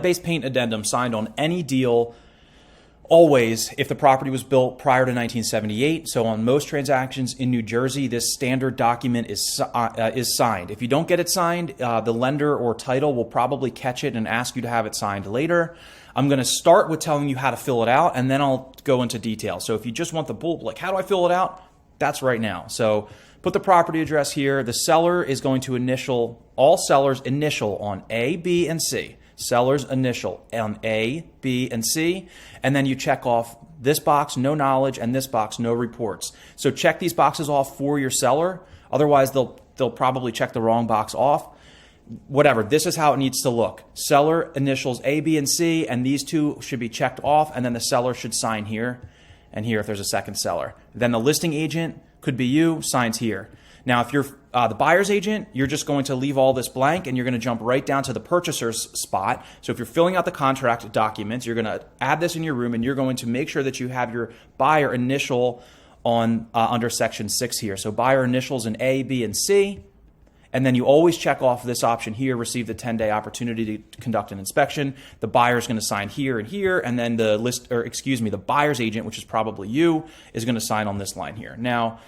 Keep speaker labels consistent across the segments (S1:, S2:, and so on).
S1: Base paint addendum signed on any deal always if the property was built prior to 1978. So on most transactions in New Jersey, this standard document is signed. If you don't get it signed, the lender or title will probably catch it and ask you to have it signed later. I'm going to start with telling you how to fill it out, and then I'll go into detail. So if you just want the bullet, like how do I fill it out? That's right now. So put the property address here. The seller is going to initial, all sellers initial on A, B, and C. Seller's initial on A, B, and C, and then you check off this box, no knowledge, and this box, no reports. So check these boxes off for your seller. Otherwise, they'll probably check the wrong box off. Whatever, this is how it needs to look. Seller initials A, B, and C, and these two should be checked off, and then the seller should sign here and here if there's a second seller. Then the listing agent, could be you, signs here. Now, if you're the buyer's agent, you're just going to leave all this blank and you're going to jump right down to the purchaser's spot. So if you're filling out the contract documents, you're going to add this in your room and you're going to make sure that you have your buyer initial on under section 6 here. So buyer initials in A, B, and C. And then you always check off this option here, receive the 10-day opportunity to conduct an inspection. The buyer's going to sign here and here, and then the buyer's agent, which is probably you, is going to sign on this line here. Now,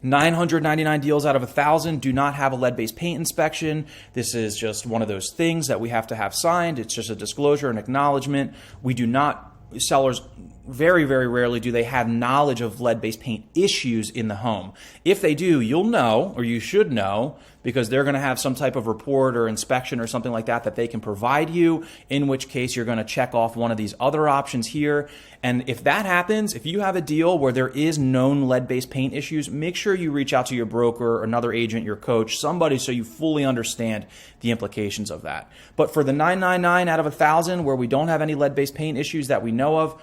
S1: 999 deals out of 1,000 do not have a lead-based paint inspection. This is just one of those things that we have to have signed. It's just a disclosure and acknowledgement. We do not, sellers very, very rarely do they have knowledge of lead-based paint issues in the home. If they do, you'll know, or you should know, because they're going to have some type of report or inspection or something like that that they can provide you, in which case you're going to check off one of these other options here. And if that happens, if you have a deal where there is known lead-based paint issues, make sure you reach out to your broker, another agent, your coach, somebody so you fully understand the implications of that. But for the 999 out of 1,000 where we don't have any lead-based paint issues that we know of,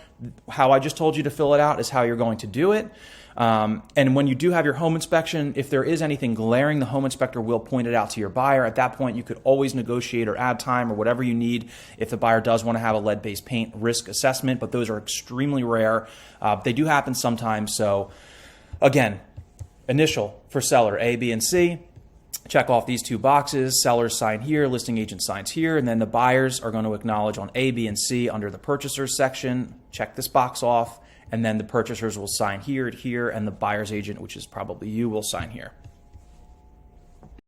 S1: how I just told you to fill it out is how you're going to do it. And when you do have your home inspection, if there is anything glaring, the home inspector will point it out to your buyer. At that point, you could always negotiate or add time or whatever you need if the buyer does want to have a lead-based paint risk assessment, but those are extremely rare. They do happen sometimes. So again, initial for seller A, B, and C. Check off these two boxes. Sellers sign here, listing agent signs here, and then the buyers are going to acknowledge on A, B, and C under the purchasers section. Check this box off, and then the purchasers will sign here, and the buyer's agent, which is probably you, will sign here.